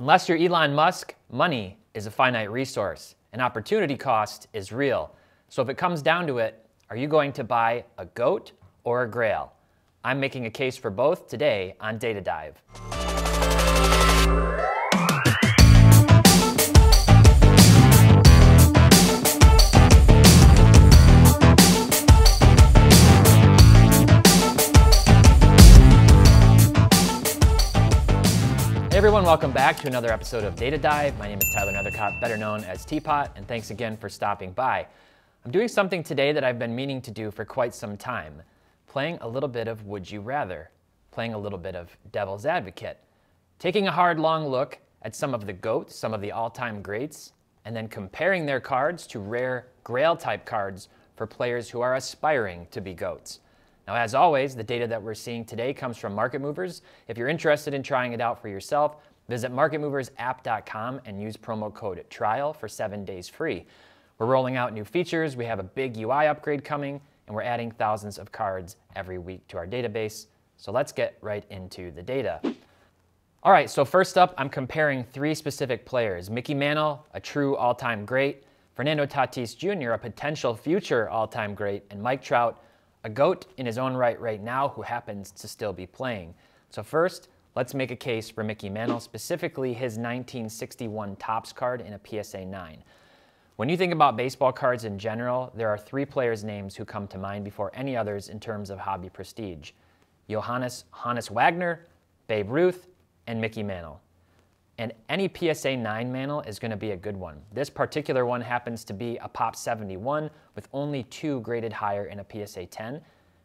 Unless you're Elon Musk, money is a finite resource, and opportunity cost is real. So if it comes down to it, are you going to buy a GOAT or a GRAIL? I'm making a case for both today on Data Dive. Hey everyone, welcome back to another episode of Data Dive. My name is Tyler Nethercott, better known as T-pott, and thanks again for stopping by. I'm doing something today that I've been meaning to do for quite some time, playing a little bit of Would You Rather, playing a little bit of Devil's Advocate, taking a hard, long look at some of the GOATs, some of the all-time greats, and then comparing their cards to rare GRAIL-type cards for players who are aspiring to be GOATs. Now, as always, the data that we're seeing today comes from Market Movers. If you're interested in trying it out for yourself, visit marketmoversapp.com and use promo code TRIAL for 7 days free. We're rolling out new features, we have a big UI upgrade coming, and we're adding thousands of cards every week to our database. So let's get right into the data. All right, so first up, I'm comparing three specific players. Mickey Mantle, a true all-time great, Fernando Tatis Jr., a potential future all-time great, and Mike Trout, a GOAT in his own right now who happens to still be playing. So first, let's make a case for Mickey Mantle, specifically his 1961 Topps card in a PSA 9. When you think about baseball cards in general, there are three players' names who come to mind before any others in terms of hobby prestige. Hannes Wagner, Babe Ruth, and Mickey Mantle. And any PSA 9 Mantle is going to be a good one. This particular one happens to be a Pop 71 with only two graded higher in a PSA 10.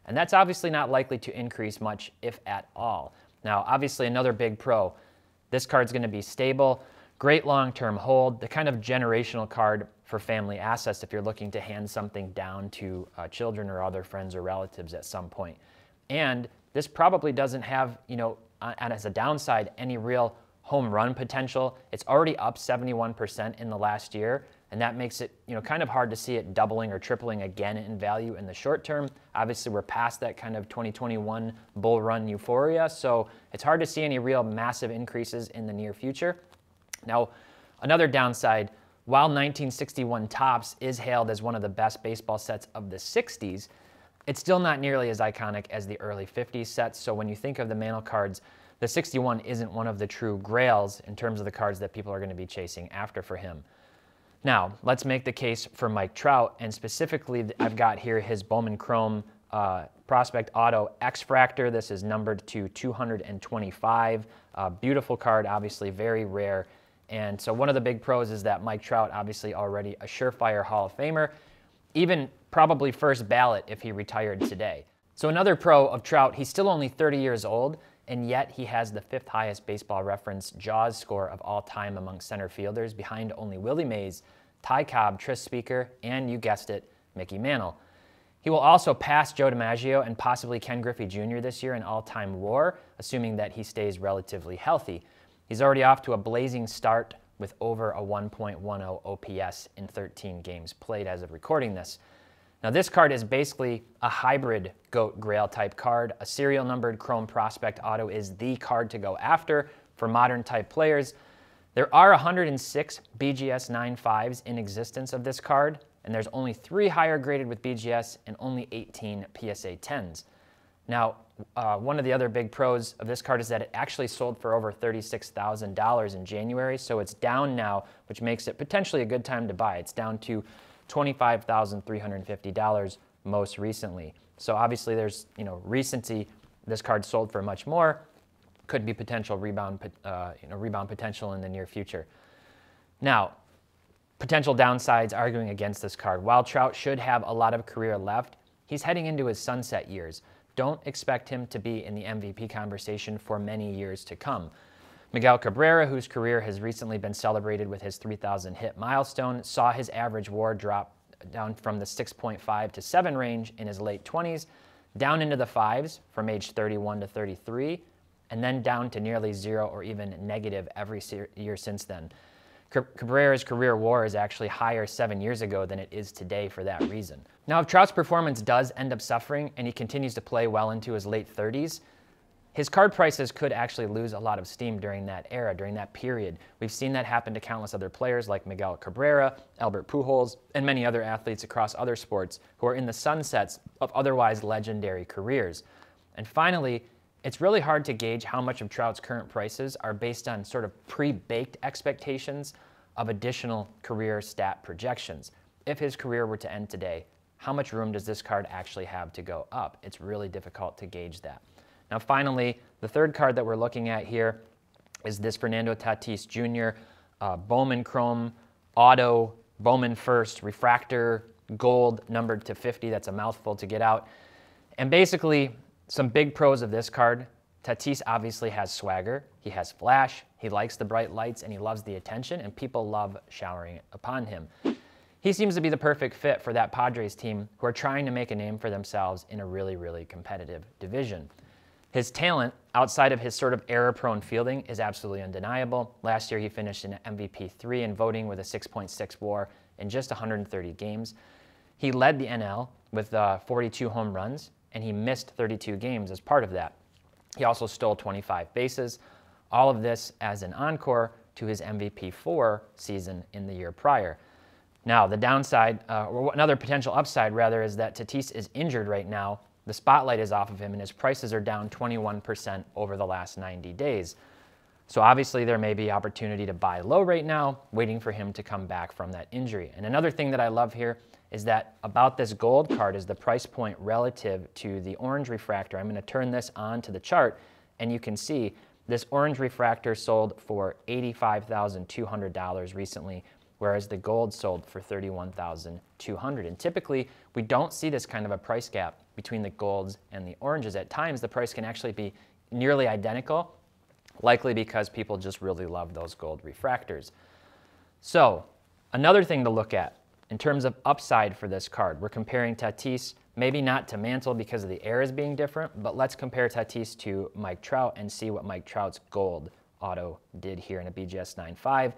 And that's obviously not likely to increase much, if at all. Now, obviously another big pro. This card's going to be stable, great long-term hold, the kind of generational card for family assets if you're looking to hand something down to children or other friends or relatives at some point. And this probably doesn't have, as a downside, any real home run potential. It's already up 71% in the last year, and that makes it kind of hard to see it doubling or tripling again in value in the short term. Obviously, we're past that kind of 2021 bull run euphoria, so it's hard to see any real massive increases in the near future. Now, another downside, while 1961 Topps is hailed as one of the best baseball sets of the 60s, it's still not nearly as iconic as the early 50s sets, so when you think of the Mantle cards, the 61 isn't one of the true GRAILs in terms of the cards that people are going to be chasing after for him. Now, let's make the case for Mike Trout, and specifically I've got here his Bowman Chrome Prospect Auto X-Fractor. This is numbered to 225. Beautiful card, obviously very rare. And so one of the big pros is that Mike Trout, obviously already a surefire Hall of Famer, even probably first ballot if he retired today. So another pro of Trout, he's still only 30 years old, and yet he has the fifth highest Baseball Reference JAWS score of all time among center fielders, behind only Willie Mays, Ty Cobb, Tris Speaker, and you guessed it, Mickey Mantle. He will also pass Joe DiMaggio and possibly Ken Griffey Jr. this year in all-time WAR, assuming that he stays relatively healthy. He's already off to a blazing start with over a 1.10 OPS in 13 games played as of recording this. Now this card is basically a hybrid GOAT GRAIL type card. A serial numbered Chrome Prospect Auto is the card to go after for modern type players. There are 106 BGS 9.5s in existence of this card, and there's only 3 higher graded with BGS and only 18 PSA 10s. Now, one of the other big pros of this card is that it actually sold for over $36,000 in January, so it's down now, which makes it potentially a good time to buy. It's down to $25,350 most recently. So obviously there's, recency. This card sold for much more. Could be potential rebound potential in the near future. Now, potential downsides arguing against this card. While Trout should have a lot of career left, he's heading into his sunset years. Don't expect him to be in the MVP conversation for many years to come. Miguel Cabrera, whose career has recently been celebrated with his 3,000 hit milestone, saw his average WAR drop down from the 6.5 to 7 range in his late 20s, down into the 5s from age 31 to 33, and then down to nearly 0 or even negative every year since then. Cabrera's career WAR is actually higher 7 years ago than it is today for that reason. Now, if Trout's performance does end up suffering and he continues to play well into his late 30s, his card prices could actually lose a lot of steam during that era, during that period. We've seen that happen to countless other players like Miguel Cabrera, Albert Pujols, and many other athletes across other sports who are in the sunsets of otherwise legendary careers. And finally, it's really hard to gauge how much of Trout's current prices are based on sort of pre-baked expectations of additional career stat projections. If his career were to end today, how much room does this card actually have to go up? It's really difficult to gauge that. Now finally, the third card that we're looking at here is this Fernando Tatis Jr. Bowman Chrome Auto, Bowman First, Refractor, Gold, numbered to 50. That's a mouthful to get out. And basically, some big pros of this card. Tatis obviously has swagger, he has flash, he likes the bright lights, and he loves the attention, and people love showering upon him. He seems to be the perfect fit for that Padres team who are trying to make a name for themselves in a really, really competitive division. His talent, outside of his sort of error-prone fielding, is absolutely undeniable. Last year, he finished in MVP 3 in voting with a 6.6 WAR in just 130 games. He led the NL with 42 home runs, and he missed 32 games as part of that. He also stole 25 bases, all of this as an encore to his MVP 4 season in the year prior. Now, the downside, or another potential upside rather, is that Tatis is injured right now. The spotlight is off of him, and his prices are down 21% over the last 90 days. So obviously there may be opportunity to buy low right now, waiting for him to come back from that injury. And another thing that I love here is that about this gold card is the price point relative to the orange refractor. I'm going to turn this on to the chart, and you can see this orange refractor sold for $85,200 recently, whereas the gold sold for $31,200. And typically, we don't see this kind of a price gap between the golds and the oranges. At times, the price can actually be nearly identical, likely because people just really love those gold refractors. So, another thing to look at in terms of upside for this card, we're comparing Tatis, maybe not to Mantle because of the eras being different, but let's compare Tatis to Mike Trout and see what Mike Trout's gold auto did here in a BGS 9.5.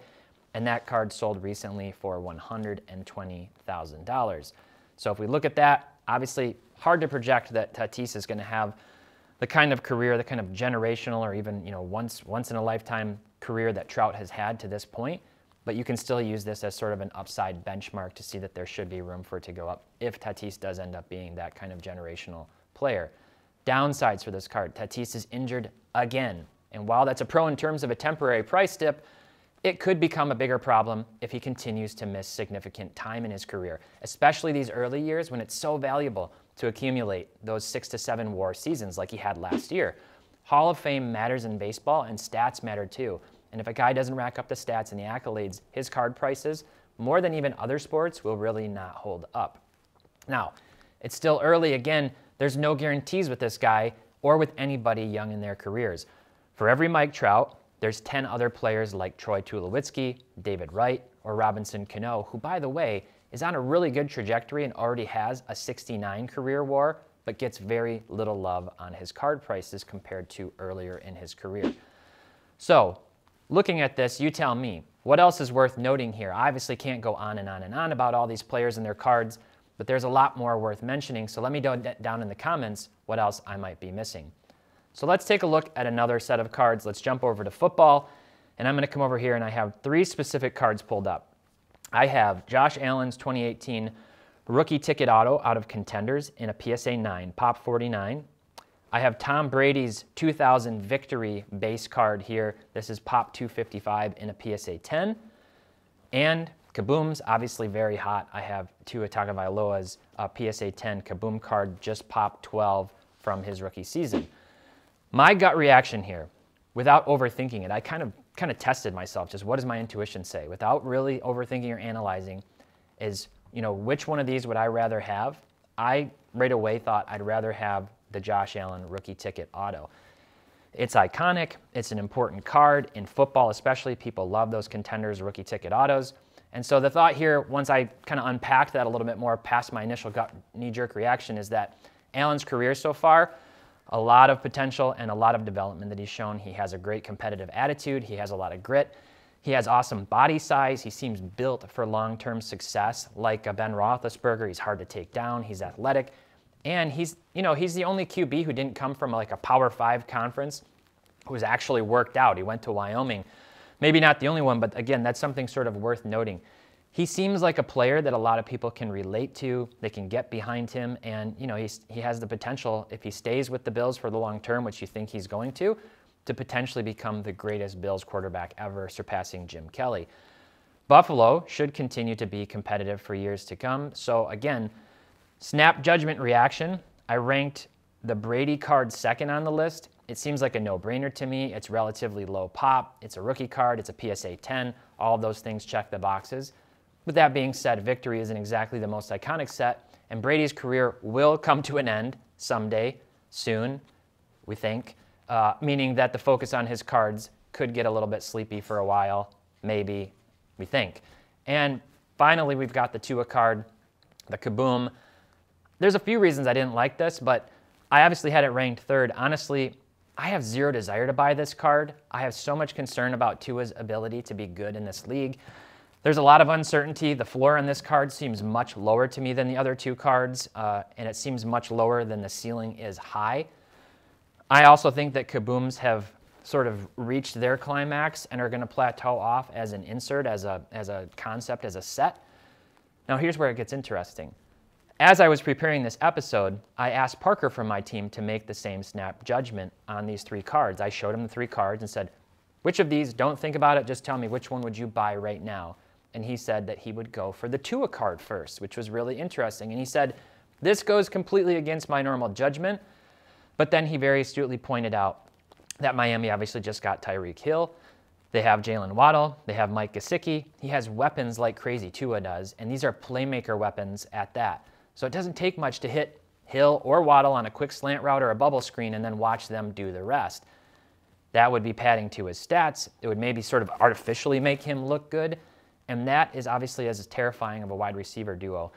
And that card sold recently for $120,000. So if we look at that, obviously hard to project that Tatis is going to have the kind of career, the kind of generational or even once in a lifetime career that Trout has had to this point. But you can still use this as sort of an upside benchmark to see that there should be room for it to go up if Tatis does end up being that kind of generational player. Downsides for this card, Tatis is injured again. And while that's a pro in terms of a temporary price dip, it could become a bigger problem if he continues to miss significant time in his career, especially these early years when it's so valuable to accumulate those 6 to 7 WAR seasons like he had last year. Hall of Fame matters in baseball, and stats matter too. And if a guy doesn't rack up the stats and the accolades, his card prices, more than even other sports, will really not hold up. Now, it's still early. Again, there's no guarantees with this guy or with anybody young in their careers. For every Mike Trout, there's 10 other players like Troy Tulowitzki, David Wright, or Robinson Cano, who, by the way, is on a really good trajectory and already has a 69 career WAR, but gets very little love on his card prices compared to earlier in his career. So, looking at this, you tell me, what else is worth noting here? I obviously can't go on and on and on about all these players and their cards, but there's a lot more worth mentioning, so let me know down in the comments what else I might be missing. So let's take a look at another set of cards. Let's jump over to football, and I'm going to come over here and I have 3 specific cards pulled up. I have Josh Allen's 2018 rookie ticket auto out of Contenders in a PSA 9, Pop 49. I have Tom Brady's 2000 victory base card here. This is Pop 255 in a PSA 10. And Kaboom's obviously very hot. I have Tua Tagovailoa's PSA 10 Kaboom card, just Pop 12 from his rookie season. My gut reaction here, without overthinking it, I kind of tested myself, just what does my intuition say, without really overthinking or analyzing, is, which one of these would I rather have? I right away thought I'd rather have the Josh Allen rookie ticket auto. It's iconic, it's an important card. In football especially, people love those Contenders rookie ticket autos. And so the thought here, once I kind of unpacked that a little bit more past my initial gut knee-jerk reaction, is that Allen's career so far, a lot of potential and a lot of development that he's shown. He has a great competitive attitude. He has a lot of grit. He has awesome body size. He seems built for long-term success. Like Ben Roethlisberger, he's hard to take down. He's athletic. And he's the only QB who didn't come from like a Power 5 conference who was actually worked out. He went to Wyoming. Maybe not the only one, but again, that's something sort of worth noting. He seems like a player that a lot of people can relate to. They can get behind him, and he has the potential, if he stays with the Bills for the long term, which you think he's going to potentially become the greatest Bills quarterback ever, surpassing Jim Kelly. Buffalo should continue to be competitive for years to come. So again, snap judgment reaction, I ranked the Brady card second on the list. It seems like a no-brainer to me. It's relatively low pop. It's a rookie card. It's a PSA 10. All of those things check the boxes. With that being said, victory isn't exactly the most iconic set, and Brady's career will come to an end someday, soon, we think, meaning that the focus on his cards could get a little bit sleepy for a while, maybe, we think. And finally, we've got the Tua card, the Kaboom. There's a few reasons I didn't like this, but I obviously had it ranked third. Honestly, I have zero desire to buy this card. I have so much concern about Tua's ability to be good in this league. There's a lot of uncertainty. The floor on this card seems much lower to me than the other two cards, and it seems much lower than the ceiling is high. I also think that Kabooms have sort of reached their climax and are going to plateau off as an insert, as a concept, as a set. Now here's where it gets interesting. As I was preparing this episode, I asked Parker from my team to make the same snap judgment on these three cards. I showed him the three cards and said, which of these, don't think about it, just tell me which one would you buy right now? And he said that he would go for the Tua card first, which was really interesting. And he said, this goes completely against my normal judgment. But then he very astutely pointed out that Miami obviously just got Tyreek Hill. They have Jalen Waddle. They have Mike Gesicki. He has weapons like crazy Tua does, and these are playmaker weapons at that. So it doesn't take much to hit Hill or Waddle on a quick slant route or a bubble screen and then watch them do the rest. That would be padding to his stats. It would maybe sort of artificially make him look good, and that is obviously as terrifying of a wide receiver duo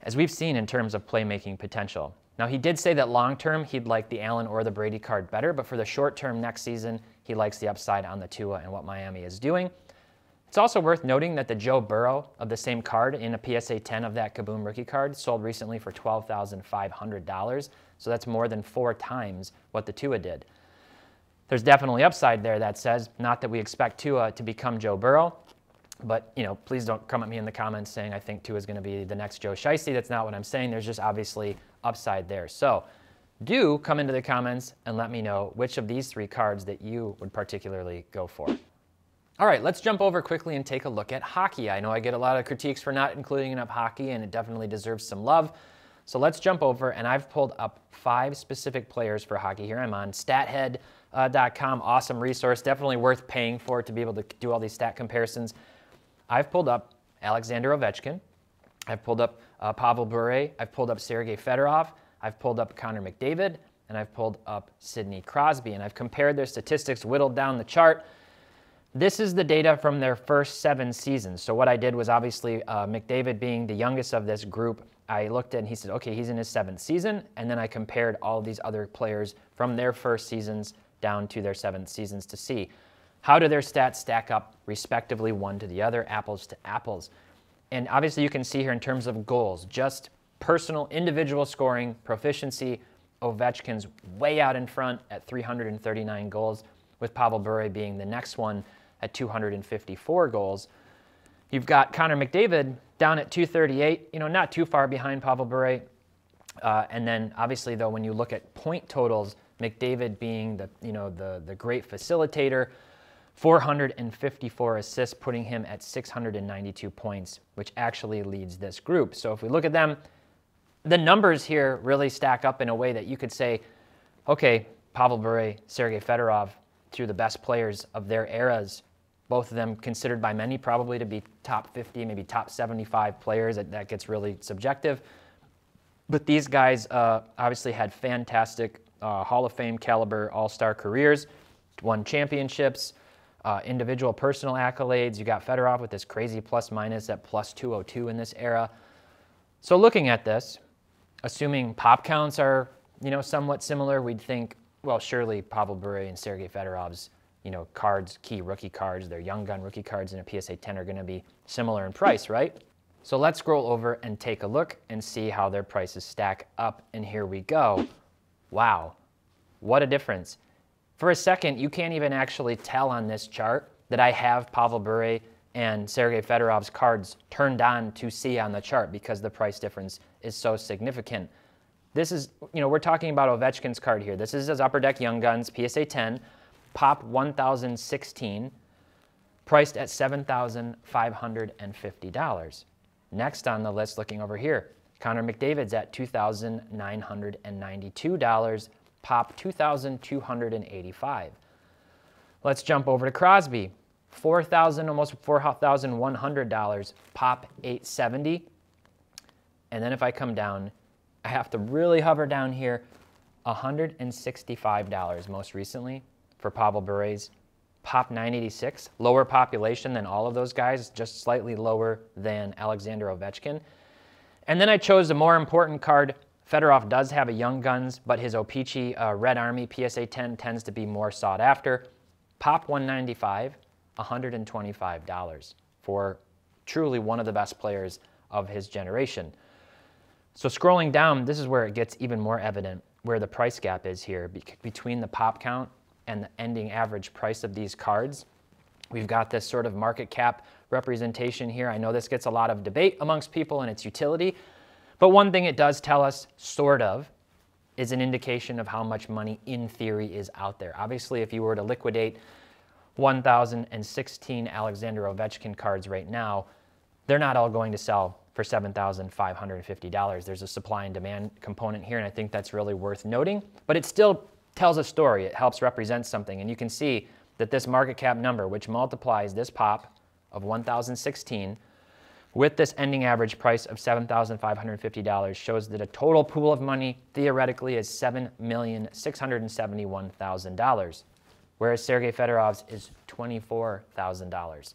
as we've seen in terms of playmaking potential. Now, he did say that long-term he'd like the Allen or the Brady card better, but for the short-term next season, he likes the upside on the Tua and what Miami is doing. It's also worth noting that the Joe Burrow of the same card in a PSA 10 of that Kaboom rookie card sold recently for $12,500, so that's more than 4 times what the Tua did. There's definitely upside there, that says, not that we expect Tua to become Joe Burrow, but please don't come at me in the comments saying I think Tua is going to be the next Joe Shiesty. That's not what I'm saying. There's just obviously upside there. So do come into the comments and let me know which of these 3 cards that you would particularly go for. All right, let's jump over quickly and take a look at hockey. I know I get a lot of critiques for not including enough hockey, and it definitely deserves some love. So let's jump over, and I've pulled up 5 specific players for hockey here. I'm on stathead.com, awesome resource, definitely worth paying for to be able to do all these stat comparisons. I've pulled up Alexander Ovechkin. I've pulled up Pavel Bure. I've pulled up Sergei Fedorov. I've pulled up Connor McDavid, and I've pulled up Sidney Crosby, and I've compared their statistics, whittled down the chart. This is the data from their first 7 seasons. So what I did was obviously McDavid being the youngest of this group, I looked at and he said, okay, he's in his 7th season. And then I compared all of these other players from their first seasons down to their 7th seasons to see how do their stats stack up respectively one to the other, apples to apples. And obviously you can see here in terms of goals, just personal individual scoring, proficiency, Ovechkin's way out in front at 339 goals, with Pavel Bure being the next one at 254 goals. You've got Connor McDavid down at 238, not too far behind Pavel Bure. And then obviously though, when you look at point totals, McDavid being the great facilitator, 454 assists, putting him at 692 points, which actually leads this group. So if we look at them, the numbers here really stack up in a way that you could say, okay, Pavel Bure, Sergei Fedorov, 2 of the best players of their eras, both of them considered by many probably to be top 50, maybe top 75 players. That gets really subjective. But these guys obviously had fantastic Hall of Fame caliber all-star careers, won championships, individual personal accolades. You got Fedorov with this crazy plus-minus at plus 202 in this era. So looking at this, assuming pop counts are somewhat similar, we'd think, well, surely Pavel Bure and Sergei Fedorov's, cards, key rookie cards, their young gun rookie cards in a PSA 10 are going to be similar in price, right? So let's scroll over and take a look and see how their prices stack up. And here we go. Wow, what a difference. For a second, you can't even actually tell on this chart that I have Pavel Bure and Sergei Fedorov's cards turned on to see on the chart because the price difference is so significant. This is, we're talking about Ovechkin's card here. This is his Upper Deck Young Guns PSA 10, Pop 1016, priced at $7,550. Next on the list, looking over here, Connor McDavid's at $2,992, Pop $2,285. Let's jump over to Crosby, $4,000, almost $4,100, Pop $870. And then if I come down, I have to really hover down here, $165 most recently for Pavel Bure's Pop 986, lower population than all of those guys, just slightly lower than Alexander Ovechkin. And then I chose a more important card. Fedorov does have a Young Guns, but his O-Pee-Chee Red Army PSA 10 tends to be more sought after. Pop 195, $125 for truly one of the best players of his generation. So scrolling down, this is where it gets even more evident where the price gap is here between the pop count and the ending average price of these cards. We've got this sort of market cap representation here. I know this gets a lot of debate amongst people and its utility, but one thing it does tell us, sort of, is an indication of how much money in theory is out there. Obviously, if you were to liquidate 1,016 Alexander Ovechkin cards right now, they're not all going to sell for $7,550. There's a supply and demand component here, and I think that's really worth noting. But it still tells a story. It helps represent something. And you can see that this market cap number, which multiplies this pop of 1,016 with this ending average price of $7,550, shows that a total pool of money theoretically is $7,671,000, whereas Sergei Fedorov's is $24,000.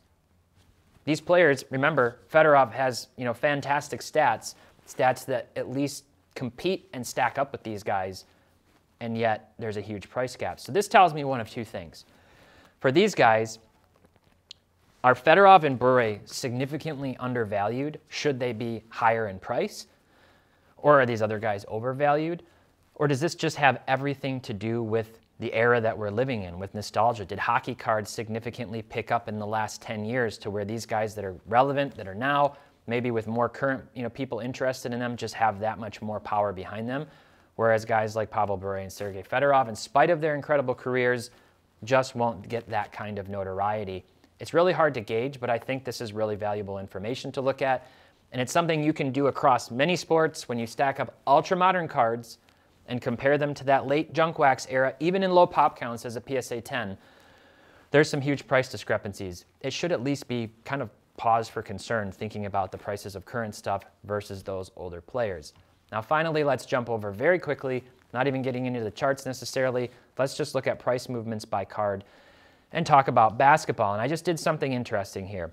These players, remember, Fedorov has fantastic stats that at least compete and stack up with these guys, and yet there's a huge price gap. So this tells me one of two things. For these guys, are Fedorov and Bure significantly undervalued? Should they be higher in price? Or are these other guys overvalued? Or does this just have everything to do with the era that we're living in, with nostalgia? Did hockey cards significantly pick up in the last 10 years to where these guys that are relevant, that are now, maybe with more current people interested in them, just have that much more power behind them? Whereas guys like Pavel Bure and Sergei Fedorov, in spite of their incredible careers, just won't get that kind of notoriety. It's really hard to gauge, but I think this is really valuable information to look at. And it's something you can do across many sports when you stack up ultra-modern cards and compare them to that late junk wax era, even in low pop counts as a PSA 10. There's some huge price discrepancies. It should at least be kind of pause for concern thinking about the prices of current stuff versus those older players. Now finally, let's jump over very quickly, not even getting into the charts necessarily. Let's just look at price movements by card and talk about basketball. And I just did something interesting here.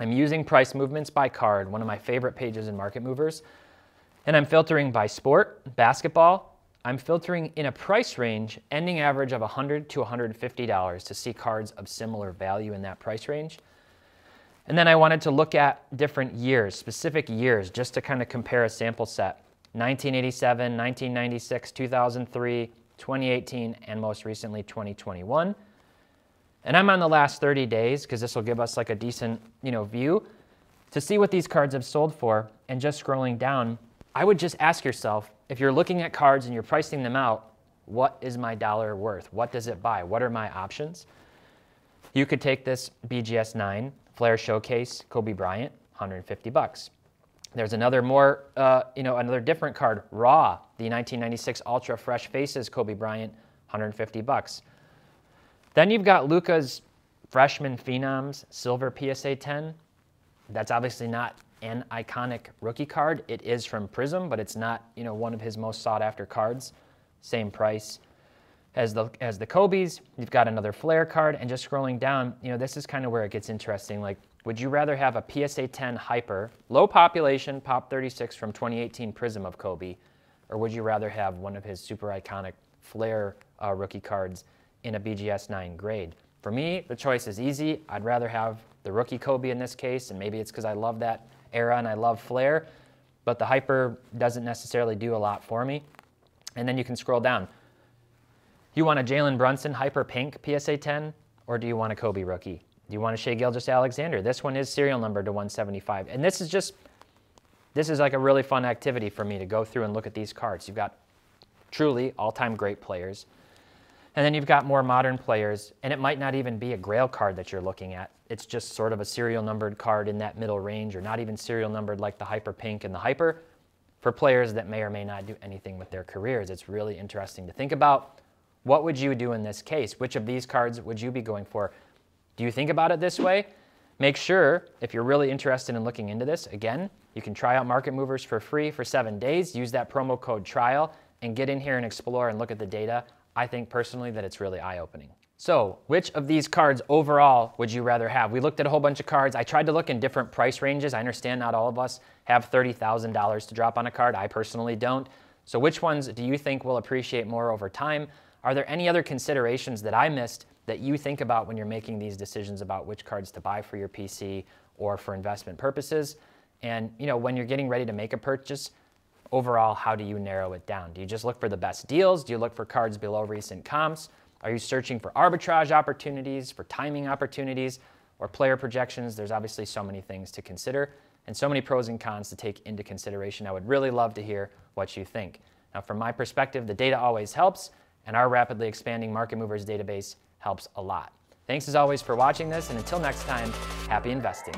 I'm using price movements by card, one of my favorite pages in Market Movers, and I'm filtering by sport, basketball. I'm filtering in a price range, ending average of $100 to $150 to see cards of similar value in that price range. And then I wanted to look at different years, specific years, just to kind of compare a sample set. 1987, 1996, 2003, 2018, and most recently 2021. And I'm on the last 30 days because this will give us like a decent view to see what these cards have sold for. And just scrolling down, I would just ask yourself, if you're looking at cards and you're pricing them out, what is my dollar worth? What does it buy? What are my options? You could take this BGS 9 Flair Showcase Kobe Bryant, $150. There's another more, another different card, Raw, the 1996 Ultra Fresh Faces Kobe Bryant, $150. Then you've got Luka's Freshman Phenoms Silver PSA 10. That's obviously not an iconic rookie card. It is from Prism, but it's not one of his most sought after cards. Same price as the Kobe's. You've got another Flair card, and just scrolling down, this is kind of where it gets interesting. Like, would you rather have a PSA 10 Hyper, low population, Pop 36 from 2018 Prism of Kobe, or would you rather have one of his super iconic Flair rookie cards in a BGS 9 grade? For me, the choice is easy. I'd rather have the rookie Kobe in this case, and maybe it's because I love that era and I love flare, but the hyper doesn't necessarily do a lot for me. And then you can scroll down. You want a Jalen Brunson hyper pink PSA 10, or do you want a Kobe rookie? Do you want a Shai Gilgeous-Alexander? This one is serial numbered to 175. And this is like a really fun activity for me to go through and look at these cards. You've got truly all-time great players. And then you've got more modern players, and it might not even be a GRAIL card that you're looking at. It's just sort of a serial numbered card in that middle range, or not even serial numbered like the Hyper Pink and the Hyper. For players that may or may not do anything with their careers, it's really interesting to think about. What would you do in this case? Which of these cards would you be going for? Do you think about it this way? Make sure, if you're really interested in looking into this, again, you can try out Market Movers for free for 7 days. Use that promo code TRIAL and get in here and explore and look at the data. I think personally that it's really eye-opening. So, which of these cards overall would you rather have? We looked at a whole bunch of cards. I tried to look in different price ranges. I understand not all of us have $30,000 to drop on a card. I personally don't. So which ones do you think will appreciate more over time? Are there any other considerations that I missed that you think about when you're making these decisions about which cards to buy for your PC or for investment purposes? And when you're getting ready to make a purchase, overall, how do you narrow it down? Do you just look for the best deals? Do you look for cards below recent comps? Are you searching for arbitrage opportunities, for timing opportunities, or player projections? There's obviously so many things to consider and so many pros and cons to take into consideration. I would really love to hear what you think. Now, from my perspective, the data always helps, and our rapidly expanding Market Movers database helps a lot. Thanks as always for watching this, and until next time, happy investing.